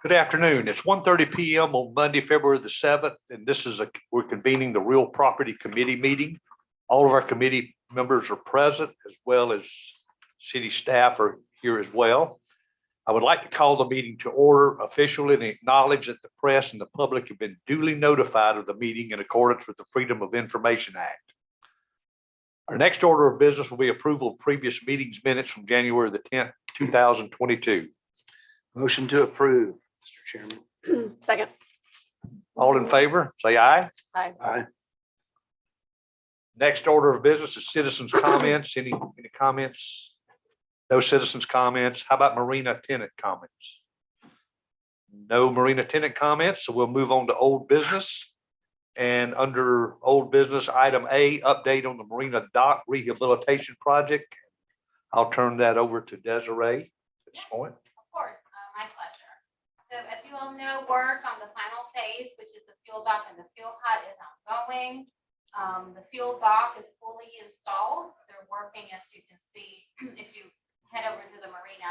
Good afternoon. It's 1:30 p.m. on Monday, February the 7th, and we're convening the Real Property Committee meeting. All of our committee members are present, as well as city staff are here as well. I would like to call the meeting to order officially and acknowledge that the press and the public have been duly notified of the meeting in accordance with the Freedom of Information Act. Our next order of business will be approval of previous meetings minutes from January the 10th, 2022. Motion to approve, Mr. Chairman. Second. All in favor, say aye. Aye. Aye. Next order of business is citizens' comments. Any comments? No citizens' comments. How about marina tenant comments? No marina tenant comments, so we'll move on to old business. And under old business, item A, update on the marina dock rehabilitation project. I'll turn that over to Desiree at this point. Of course, my pleasure. So as you all know, work on the final phase, which is the fuel dock and the fuel hut, is ongoing. The fuel dock is fully installed. They're working, as you can see, if you head over to the marina,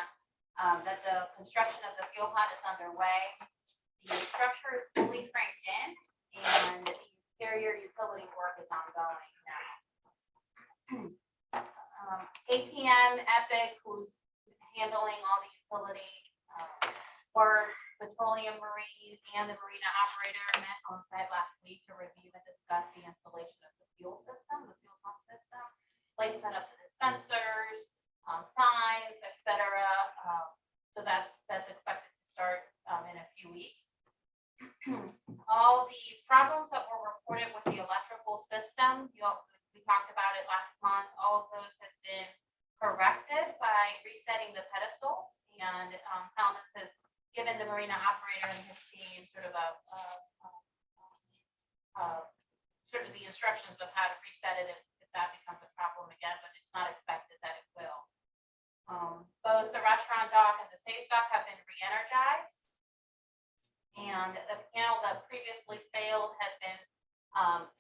that the construction of the fuel hut is underway. The structure is fully framed in, and the exterior utility work is ongoing now. ATM Epic, who's handling all the utility work, Petroleum Marine, and the marina operator met on site last week to review and discuss the installation of the fuel system, the fuel pump system, placement of the dispensers, signs, etc. So that's expected to start in a few weeks. All the problems that were reported with the electrical system, we talked about it last month. All of those have been corrected by resetting the pedestals, and Salmon has given the marina operator and his team sort of the instructions of how to reset it if that becomes a problem again, but it's not expected that it will. Both the restaurant dock and the face dock have been re-energized, and the panel that previously failed has been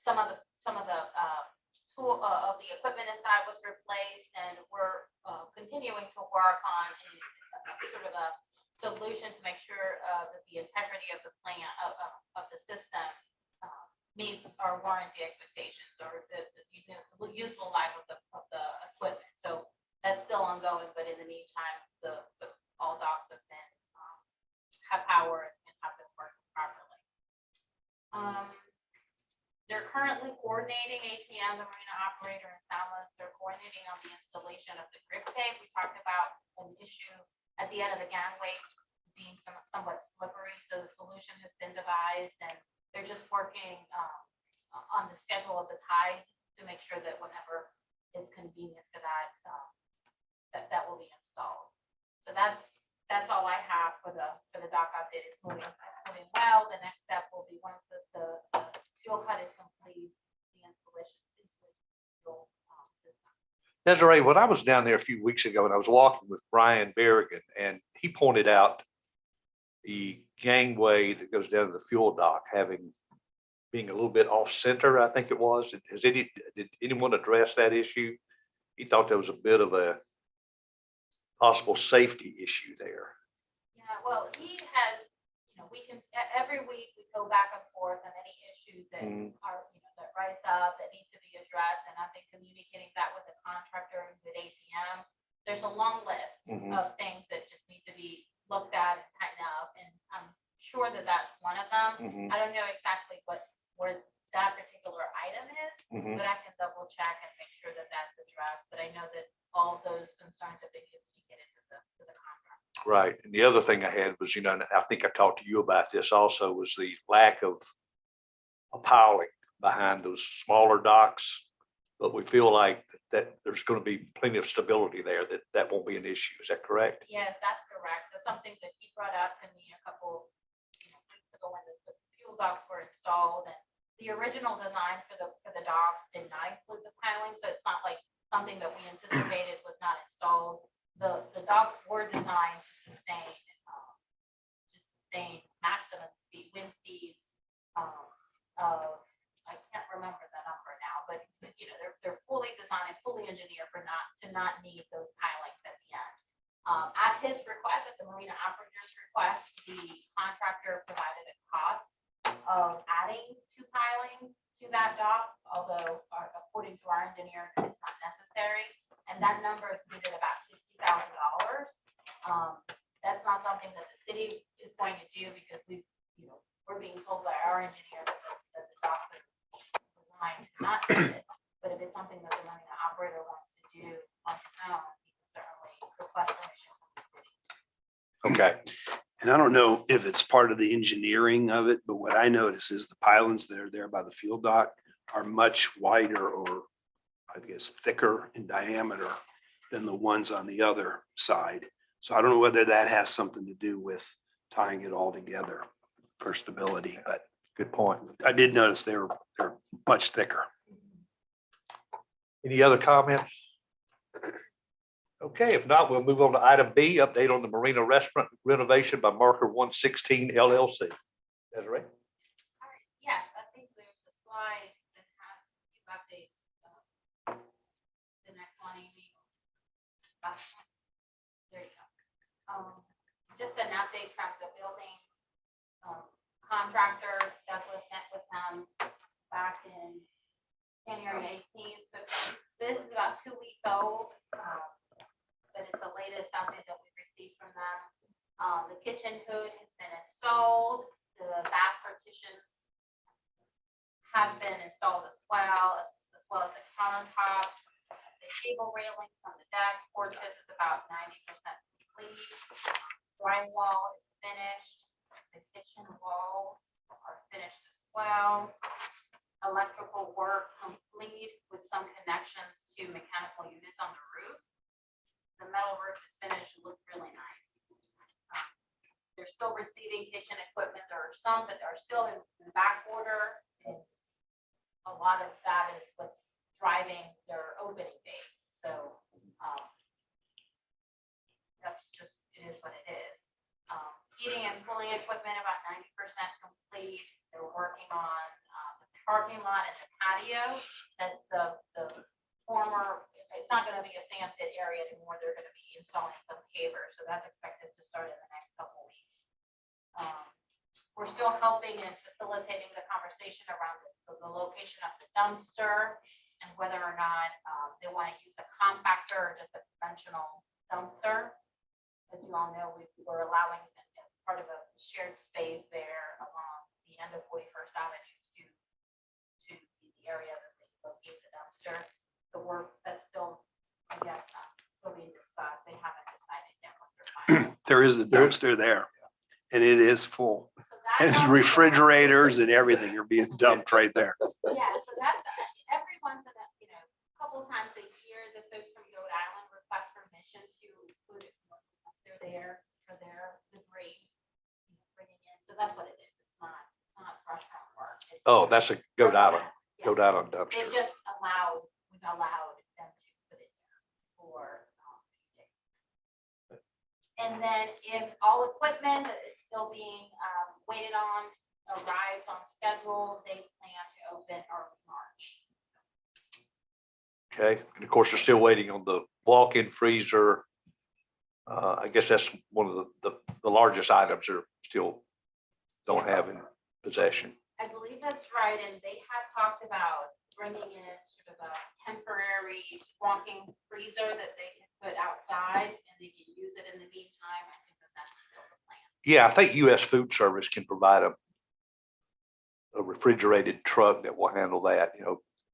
some of the tool of the equipment inside was replaced, and we're continuing to work on sort of a solution to make sure that the integrity of the plant of the system meets our warranty expectations or the useful life of the equipment. So that's still ongoing, but in the meantime, all docks have been have power and have been working properly. They're currently coordinating ATM, the marina operator, and Salmon. They're coordinating on the installation of the grip tape. We talked about an issue at the end of the gangway being somewhat slippery, so the solution has been devised, and they're just working on the schedule of the tide to make sure that whenever is convenient for that, that will be installed. So that's all I have for the dock update. It's moving well. The next step will be once the fuel hut is complete, the installation fuel system. Desiree, when I was down there a few weeks ago and I was walking with Brian Berrigan, and he pointed out the gangway that goes down to the fuel dock being a little bit off center, I think it was. Did anyone address that issue? He thought there was a bit of a possible safety issue there. Yeah, well, he has, we can every week we go back and forth on any issues that are, that rise up that need to be addressed, and I've been communicating that with the contractor and with ATM. There's a long list of things that just need to be looked at and tightened up, and I'm sure that that's one of them. I don't know exactly where that particular item is, but I can double check and make sure that that's addressed. But I know that all of those concerns have been communicated to the contractor. Right. And the other thing I had was, and I think I talked to you about this also, was the lack of a piling behind those smaller docks. But we feel like that there's going to be plenty of stability there, that won't be an issue. Is that correct? Yes, that's correct. That's something that he brought up to me a couple weeks ago when the fuel docks were installed, and the original design for the docks did not include the piling, so it's not like something that we anticipated was not installed. The docks were designed to sustain maximum wind speeds of, I can't remember the number now, but they're fully designed and fully engineered to not need those pilings at the end. At his request, at the marina operator's request, the although according to our engineer, it's not necessary. And that number exceeded about $60,000. That's not something that the city is going to do because we're being told by our engineer that the docks are designed to not do it. But if it's something that the marina operator wants to do on his own, he can certainly request permission from the city. Okay, And I don't know if it's part of the engineering of it, but what I notice is the pylons that are there by the fuel dock are much wider, or I guess thicker in diameter than the ones on the other side. So I don't know whether that has something to do with tying it all together for stability, but good point. I did notice they're much thicker. Any other comments? Okay, if not, we'll move on to item B, update on the Marina Restaurant renovation by Marker 116 LLC. Desiree? All right, yes, I think there's a slide that has a few updates. The next one, Amy. There you go. Just an update from the building contractor. Douglas met with them back in January 18th. So this is about 2 weeks old, but it's the latest update that we received from them. The kitchen hood has been installed. The bath partitions have been installed as well as the countertops. The cable railings on the deck porches is about 90% complete. Drywall is finished. The kitchen walls are finished as well. Electrical work complete with some connections to mechanical units on the roof. The metal roof is finished and looks really nice. They're still receiving kitchen equipment. There are some that are still in back order. And a lot of that is what's driving their opening date. So that's just, it is what it is. Heating and cooling equipment about 90% complete. They're working on the parking lot and the patio. That's the former, it's not going to be a sand pit area anymore. They're going to be installing some pavers. So that's expected to start in the next couple of weeks. We're still helping and facilitating the conversation around the location of the dumpster and whether or not they want to use a compactor or just a conventional dumpster. As you all know, we're allowing part of a shared space there along the end of 41st Avenue to the area that they locate the dumpster. The work that's still, I guess, still being discussed. They haven't decided yet what they're finding. There is the dumpster there and it is full. So that's And how- refrigerators and everything are being dumped right there. Yeah, so that's every once in a, couple of times a year, the folks from Goat Island request permission to put it there for their debris bringing in. So that's what it is. It's not restaurant work. Oh, that's a Goat Island, Yeah. Goat Island They dumpster. just we've allowed them to put it there for. And then if all equipment that is still being waited on arrives on schedule, they plan to open early March. Okay, and of course, they're still waiting on the walk-in freezer. I guess that's one of the largest items they're still don't have in possession. I believe that's right, and they have talked about bringing in sort of a temporary walking freezer that they can put outside and they can use it in the meantime. I think that's still the plan. Yeah, I think US Food Service can provide a refrigerated truck that will handle that,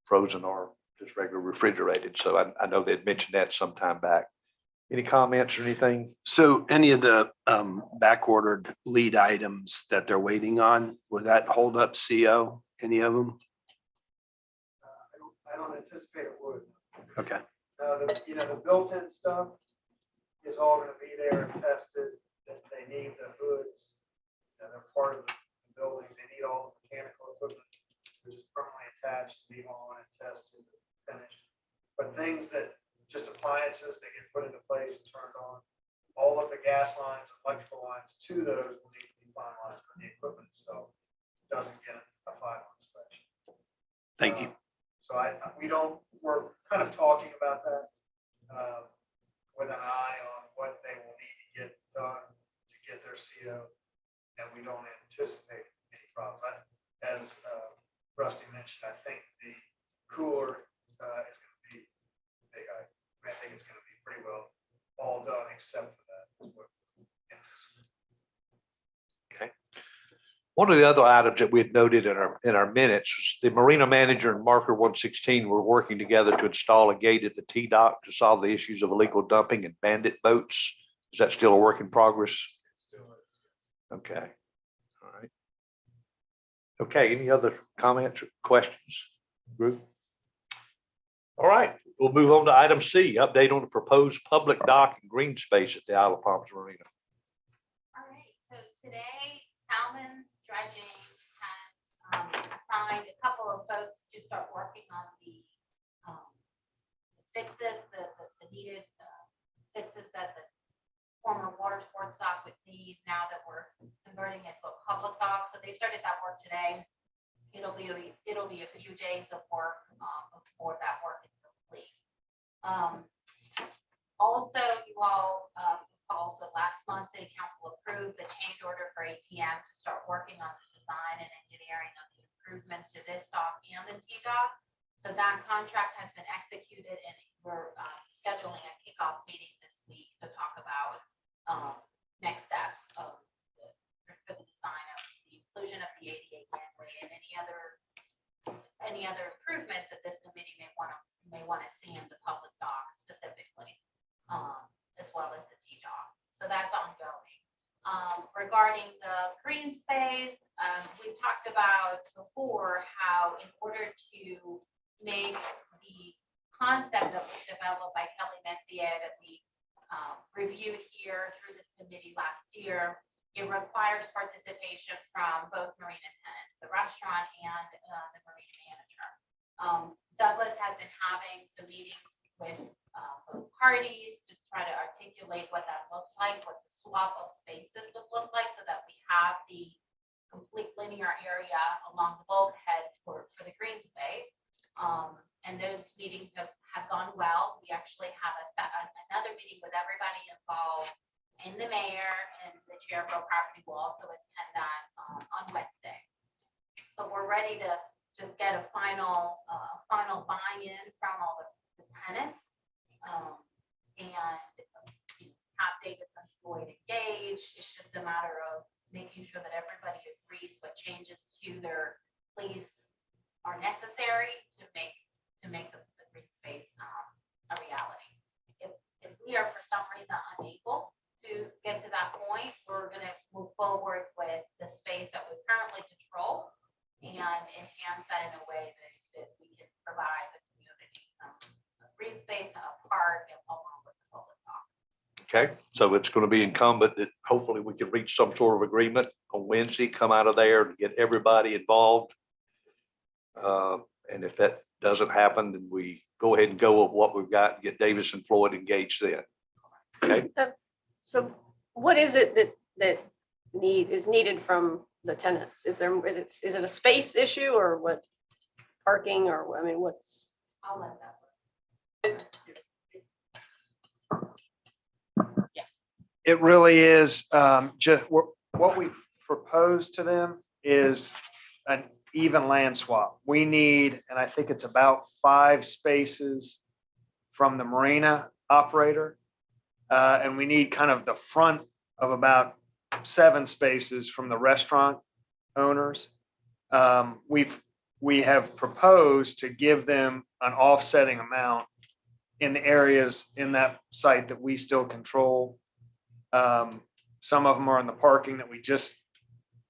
frozen or just regular refrigerated. So I know they'd mentioned that sometime back. Any comments or anything? So any of the back ordered lead items that they're waiting on, would that hold up CO, any of them? I don't anticipate it would. Okay, The built-in stuff is all gonna be there and tested, that they need the hoods, they're part of the building, they need all the mechanical equipment, which is permanently attached to be on and tested and finished. But things that, just appliances, they get put into place and turned on, all of the gas lines, electrical lines to those will need to be finalized, but the equipment itself doesn't get a final inspection. thank you. So we're kind of talking about that with an eye on what they will need to get done to get their CO. And we don't anticipate any problems. As Rusty mentioned, I think the cooler, it's gonna be, I think it's gonna be pretty well all done except for that. is what we anticipate. One of the other items that we had noted in our minutes was the marina manager and marker 116 were working together to install a gate at the T dock to solve the issues of illegal dumping and bandit boats. Is that still a work in progress? It's still, Okay. All right. Okay, any other comments or questions? Group? All right, we'll move on to item C, update on the proposed public dock and green space at the Isle of Palms Marina. All right, so today Salmon's Dredging has assigned a couple of folks to start working on the fixes, the needed fixes that the former water sports dock would need now that we're converting it to a public dock. So they started that work today. It'll be a few days of work before that work is complete. Also, you all also last month, City Council approved the change order for ATM to start working on the design and engineering of the improvements to this dock and the T dock. So that contract has been executed, and we're scheduling a kickoff meeting this week to talk about next steps for the design of the inclusion of the ADA gangway and any other improvements that this committee may want to see in the public dock specifically, as well as the T dock. So that's ongoing. Regarding the green space, we've talked about before how in order to make the concept that was developed by Kelly Messier that we reviewed here through this committee last year, it requires participation from both marina tenants, the restaurant and the marina manager. Douglas has been having some meetings with both parties to try to articulate what that looks like, what the swap of spaces would look like, so that we have the complete linear area along the bulkhead for the green space. And those meetings have gone well. We actually have another meeting with everybody involved, and the mayor and the chair of real property will also attend that on Wednesday. So we're ready to just get a final buy-in from all the tenants, and have Davis and Floyd engaged. It's just a matter of making sure that everybody agrees what changes to their lease are necessary to make the green space a reality. If we are for some reason unable to get to that point, we're going to move forward with the space that we currently control and enhance that in a way that we can provide the community some green space, a park, and along with the public dock. Okay, so it's going to be incumbent that hopefully we can reach some sort of agreement on Wednesday, come out of there and get everybody involved. And if that doesn't happen, then we go ahead and go with what we've got and get Davis and Floyd engaged then. Okay. So what is it that is needed from the tenants? Is it a space issue or what, parking, or, I mean, what's? I'll let that work. it really is just what we propose to them is an even land swap. We need, and I think it's about 5 spaces from the marina operator. And we need kind of the front of about 7 spaces from the restaurant owners. We have proposed to give them an offsetting amount in the areas in that site that we still control. Some of them are in the parking that we just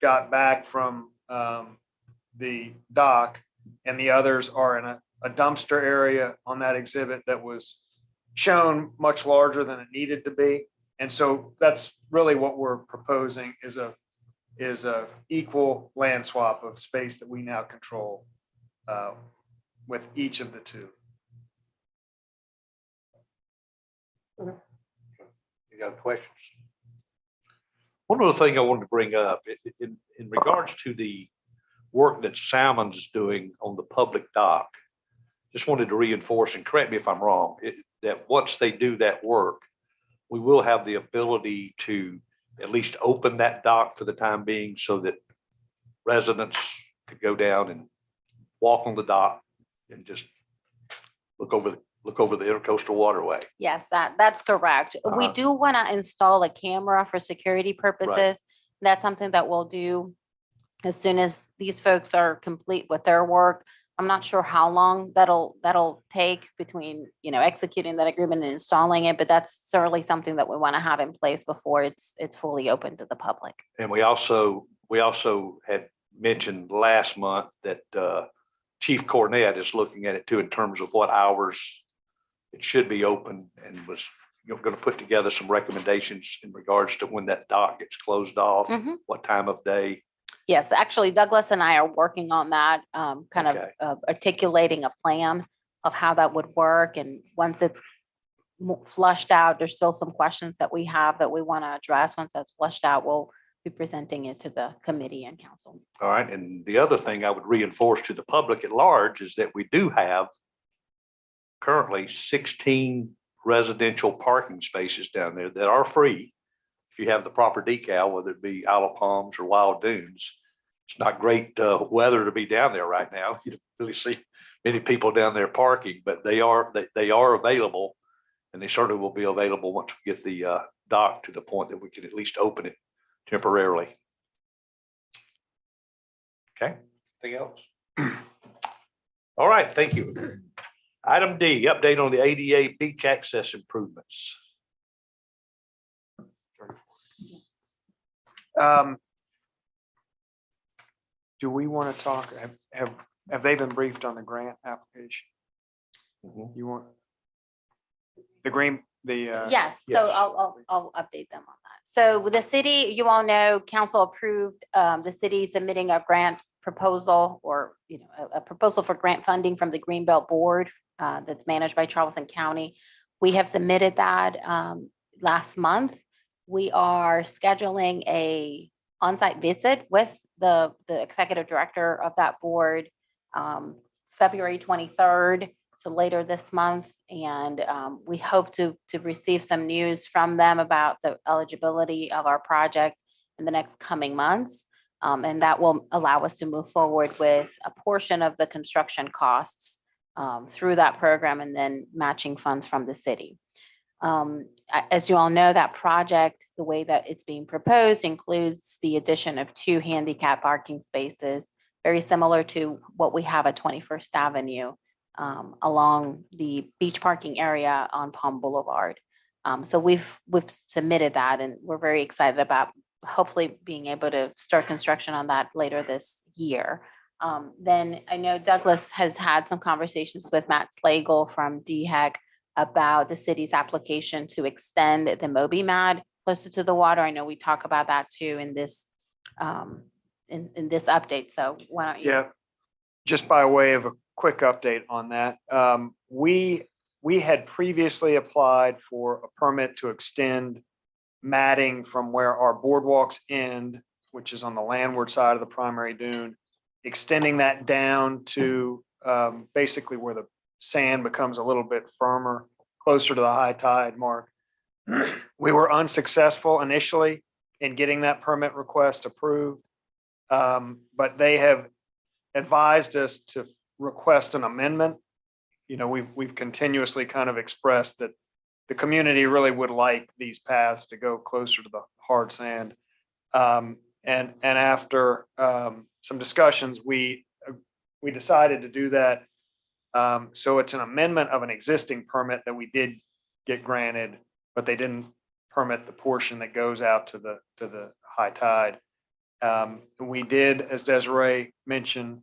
got back from the dock, and the others are in a dumpster area on that exhibit that was shown much larger than it needed to be. And so that's really what we're proposing is a equal land swap of space that we now control with each of the 2. You got questions? One other thing I wanted to bring up in regards to the work that Salmon's doing on the public dock, just wanted to reinforce, and correct me if I'm wrong, that once they do that work, we will have the ability to at least open that dock for the time being so that residents could go down and walk on the dock and just look over the intercoastal waterway. Yes, that's correct. We Uh-huh. do want to install a camera for security purposes. That's something that we'll do as soon as these folks are complete with their work. I'm not sure how long that'll take between, executing that agreement and installing it, but that's certainly something that we want to have in place before it's fully open to the public. And we also had mentioned last month that Chief Cornett is looking at it too in terms of what hours it should be open, and was going to put together some recommendations in regards to when that dock gets closed off, Mhm. what time of day. Yes, actually Douglas and I are working on that, kind of Okay. articulating a plan of how that would work. And once it's flushed out, there's still some questions that we have that we want to address. Once that's flushed out, we'll be presenting it to the committee and council. All right. And the other thing I would reinforce to the public at large is that we do have currently 16 residential parking spaces down there that are free. If you have the proper decal, whether it be Isle of Palms or Wild Dunes. It's not great weather to be down there right now. You don't really see many people down there parking, but they are available, and they certainly will be available once we get the dock to the point that we can at least open it temporarily. Okay, anything else? All right, thank you. Item D, update on the ADA beach access improvements. Do we want to talk, have they been briefed on the grant application? Mhm. You want? The green, the. Yes, so yes. I'll update them on that. So with the city, you all know, council approved the city submitting a grant proposal, or, a proposal for grant funding from the Greenbelt Board that's managed by Charleston County. We have submitted that last month. We are scheduling a on-site visit with the executive director of that board, February 23rd. So later this month, and we hope to receive some news from them about the eligibility of our project in the next coming months. And that will allow us to move forward with a portion of the construction costs through that program, and then matching funds from the city. As you all know, that project, the way that it's being proposed, includes the addition of 2 handicap parking spaces, very similar to what we have at 21st Avenue. Along the beach parking area on Palm Boulevard. So we've submitted that, and we're very excited about hopefully being able to start construction on that later this year. Then I know Douglas has had some conversations with Matt Slagle from DHEC about the city's application to extend the Moby Mad closer to the water. I know we talk about that too in this in this update. So why don't you? Yeah, just by way of a quick update on that. We had previously applied for a permit to extend matting from where our boardwalks end, which is on the landward side of the primary dune, extending that down to basically where the sand becomes a little bit firmer, closer to the high tide mark. We were unsuccessful initially in getting that permit request approved, but they have advised us to request an amendment. We've continuously kind of expressed that the community really would like these paths to go closer to the hard sand. And after some discussions, we decided to do that. So it's an amendment of an existing permit that we did get granted, but they didn't permit the portion that goes out to the high tide. We did, as Desiree mentioned,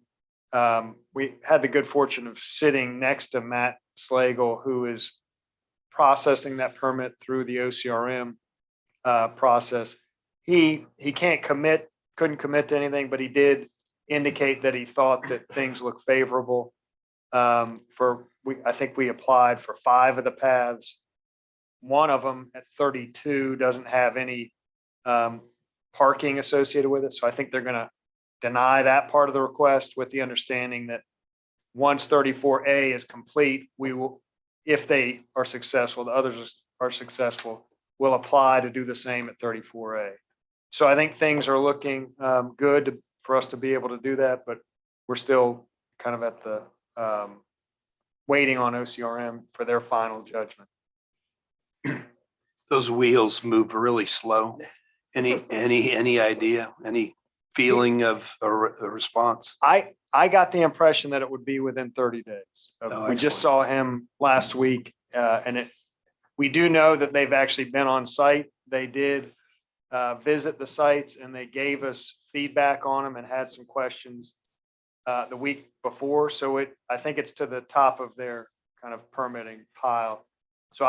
we had the good fortune of sitting next to Matt Slagle, who is processing that permit through the OCRM process. He couldn't commit to anything, but he did indicate that he thought that things look favorable. I think we applied for 5 of the paths. One of them at 32 doesn't have any parking associated with it. So I think they're going to deny that part of the request, with the understanding that once 34A is complete, we will, if they are successful, the others are successful, we'll apply to do the same at 34A. So I think things are looking good for us to be able to do that, but we're still kind of at the waiting on OCRM for their final judgment. Those wheels move really slow. Any idea, any feeling of a response? I got the impression that it would be within 30 days. Oh, We just excellent. saw him last week, and we do know that they've actually been on site. They did visit the sites, and they gave us feedback on them and had some questions the week before. So I think it's to the top of their kind of permitting pile. So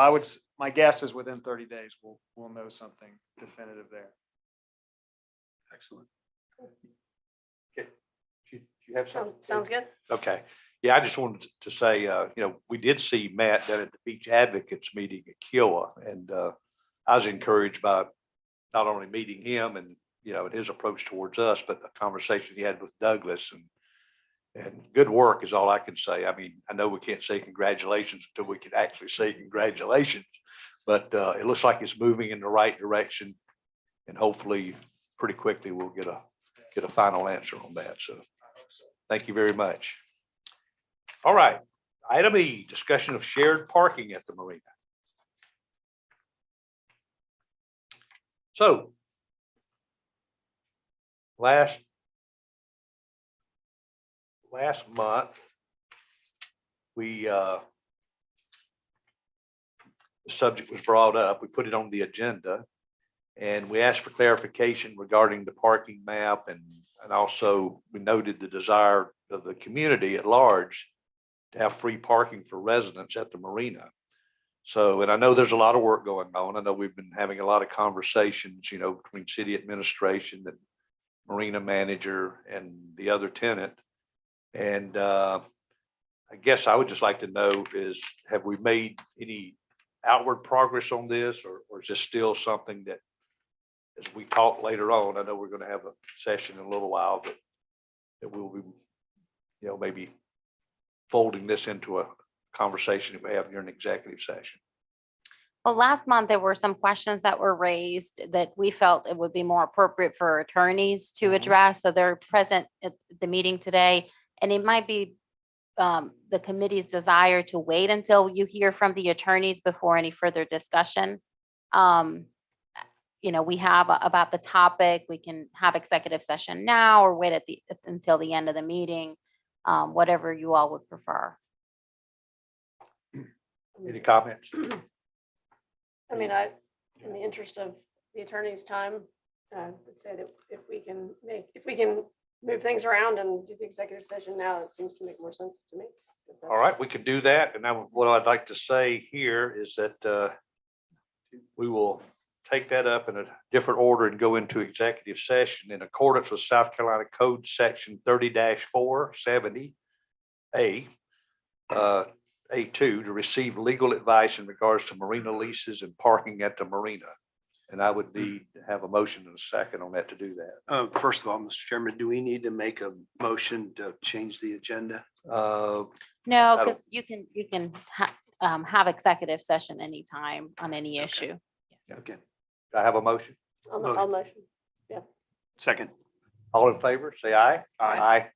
my guess is within 30 days, we'll know something definitive there. Excellent. You have something? Sounds good. Okay. Yeah, I just wanted to say, we did see Matt down at the Beach Advocates meeting at Kiowa, and I was encouraged by not only meeting him and, and his approach towards us, but the conversation he had with Douglas, and good work is all I can say. I mean, I know we can't say congratulations until we can actually say congratulations, but it looks like it's moving in the right direction, and hopefully pretty quickly we'll get a final answer on that. So thank you very much. All right. Item E, discussion of shared parking at the marina. So last month, the subject was brought up. We put it on the agenda, and we asked for clarification regarding the parking map, and also we noted the desire of the community at large to have free parking for residents at the marina. So, and I know there's a lot of work going on. I know we've been having a lot of conversations, between city administration and marina manager and the other tenant. And I guess I would just like to know is, have we made any outward progress on this, or is this still something that, as we talk later on, I know we're going to have a session in a little while, but that we'll be, maybe folding this into a conversation that we have during executive session. Well, last month, there were some questions that were raised that we felt it would be more appropriate for attorneys to address. So they're present at the meeting today, and it might be the committee's desire to wait until you hear from the attorneys before any further discussion. We have about the topic. We can have executive session now or wait until the end of the meeting, whatever you all would prefer. Any comments? I mean, in the interest of the attorney's time, would say that if we can move things around and do the executive session now, it seems to make more sense to me. All right, we can do that. And now what I'd like to say here is that we will take that up in a different order and go into executive session in accordance with South Carolina Code Section 30-470A, A2, to receive legal advice in regards to marina leases and parking at the marina. And I would need to have a motion in a second on that to do that. First of all, Mr. Chairman, do we need to make a motion to change the agenda? No, don't- because you can have executive session anytime on any Okay. issue. Okay, Do I have a motion? I'll motion. second. All in favor, say aye. Aye. Aye.